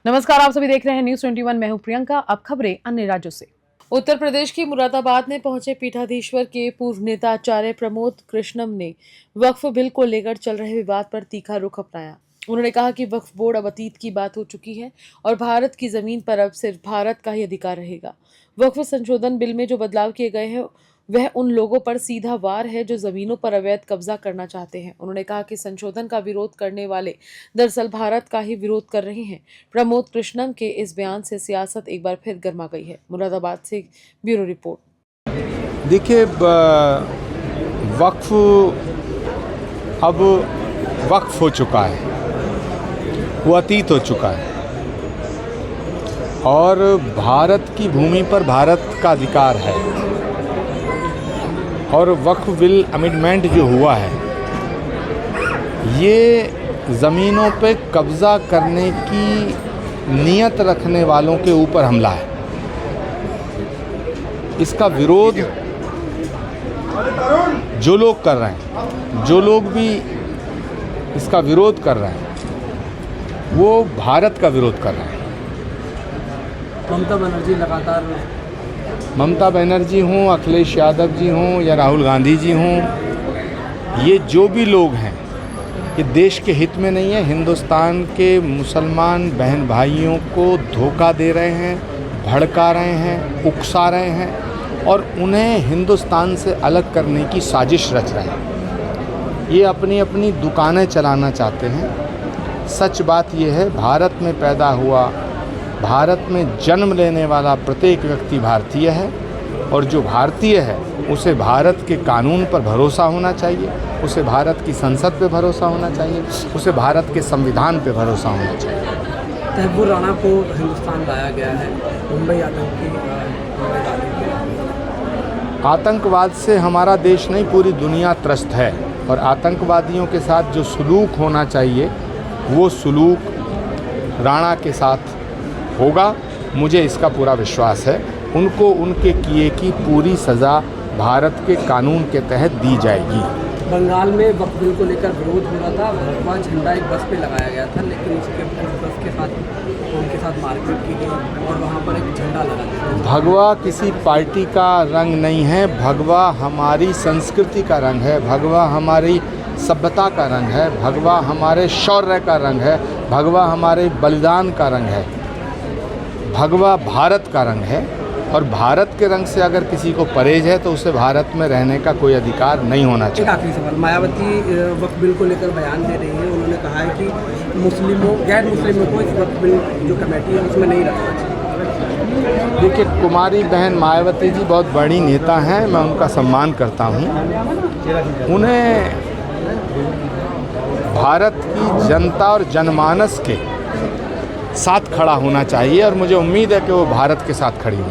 नमस्कार, आप सभी देख रहे हैं न्यूज़ 21। मैं हूं प्रियंका। अब खबरें अन्य राज्यों से। उत्तर प्रदेश की मुरादाबाद में पहुंचे पीठाधीश्वर के पूर्व नेता आचार्य प्रमोद कृष्णम ने वक्फ बिल को लेकर चल रहे विवाद पर तीखा रुख अपनाया। उन्होंने कहा कि वक्फ बोर्ड अब अतीत की बात हो चुकी है और भारत की जमीन पर अब सिर्फ भारत का ही अधिकार रहेगा। वक्फ संशोधन बिल में जो बदलाव किए गए हैं वह उन लोगों पर सीधा वार है जो जमीनों पर अवैध कब्जा करना चाहते हैं। उन्होंने कहा कि संशोधन का विरोध करने वाले दरअसल भारत का ही विरोध कर रहे हैं। प्रमोद कृष्णम के इस बयान से सियासत एक बार फिर गर्मा गई है। मुरादाबाद से ब्यूरो रिपोर्ट। देखिए, वक्फ अब वक्फ हो चुका है, वो अतीत हो चुका है और भारत की भूमि पर भारत का अधिकार है। और वक्फ बिल अमेंडमेंट जो हुआ है ये ज़मीनों पे कब्ज़ा करने की नीयत रखने वालों के ऊपर हमला है। इसका विरोध जो लोग कर रहे हैं, जो लोग भी इसका विरोध कर रहे हैं वो भारत का विरोध कर रहे हैं। ममता बनर्जी हों, अखिलेश यादव जी हों या राहुल गांधी जी हों, ये जो भी लोग हैं ये देश के हित में नहीं है। हिंदुस्तान के मुसलमान बहन भाइयों को धोखा दे रहे हैं, भड़का रहे हैं, उकसा रहे हैं और उन्हें हिंदुस्तान से अलग करने की साजिश रच रहे हैं। ये अपनी अपनी दुकानें चलाना चाहते हैं। सच बात ये है, भारत में पैदा हुआ, भारत में जन्म लेने वाला प्रत्येक व्यक्ति भारतीय है और जो भारतीय है उसे भारत के कानून पर भरोसा होना चाहिए, उसे भारत की संसद पे भरोसा होना चाहिए, उसे भारत के संविधान पे भरोसा होना चाहिए। तहव्वुर राणा को हिंदुस्तान लाया गया है। मुंबई आतंकवाद से हमारा देश नहीं, पूरी दुनिया त्रस्त है और आतंकवादियों के साथ जो सुलूक होना चाहिए वो सुलूक राणा के साथ होगा। मुझे इसका पूरा विश्वास है। उनको उनके किए की पूरी सज़ा भारत के कानून के तहत दी जाएगी। बंगाल में वक्फ बिल को लेकर विरोध हो रहा था। भगवा झंडा एक बस पे लगाया गया था, लेकिन उसके बस के साथ उनके साथ मारपीट की गई और वहाँ पर एक झंडा लगा था। भगवा किसी पार्टी का रंग नहीं है, भगवा हमारी संस्कृति का रंग है, भगवा हमारी सभ्यता का रंग है, भगवा हमारे शौर्य का रंग है, भगवा हमारे बलिदान का रंग है, भगवा भारत का रंग है। और भारत के रंग से अगर किसी को परहेज है तो उसे भारत में रहने का कोई अधिकार नहीं होना चाहिए। एक आखिरी सवाल, मायावती वक्फ बिल को लेकर बयान दे रही है। उन्होंने कहा है कि मुस्लिमों, गैर मुस्लिमों को इस वक्फ बिल जो कमेटी है उसमें नहीं रखना चाहिए। देखिए, कुमारी बहन मायावती जी बहुत बड़ी नेता हैं, मैं उनका सम्मान करता हूँ। उन्हें भारत की जनता और जनमानस के साथ खड़ा होना चाहिए और मुझे उम्मीद है कि वो भारत के साथ खड़ी होंगी।